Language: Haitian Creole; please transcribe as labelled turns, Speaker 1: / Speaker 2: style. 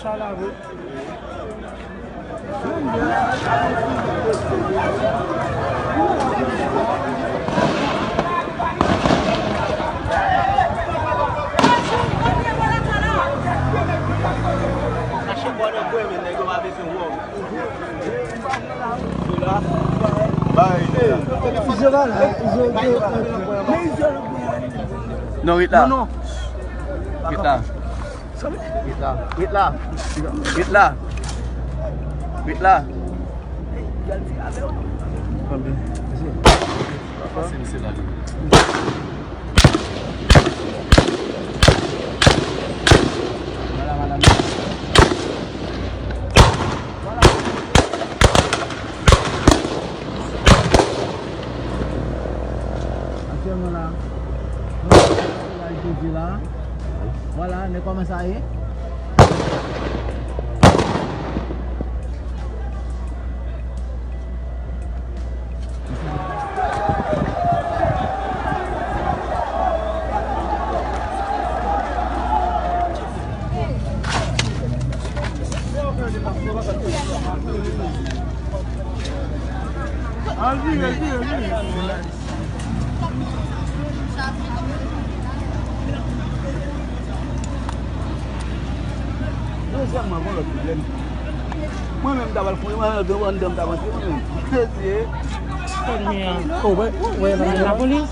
Speaker 1: Chalavou.
Speaker 2: No, wait lang.
Speaker 1: No.
Speaker 2: Wait lang.
Speaker 1: Wait lang. Wait lang.
Speaker 2: Wait lang. Wait lang. Sini sila.
Speaker 1: Wala, hindi ko masahe. Moi-même, d'abord,
Speaker 3: La police.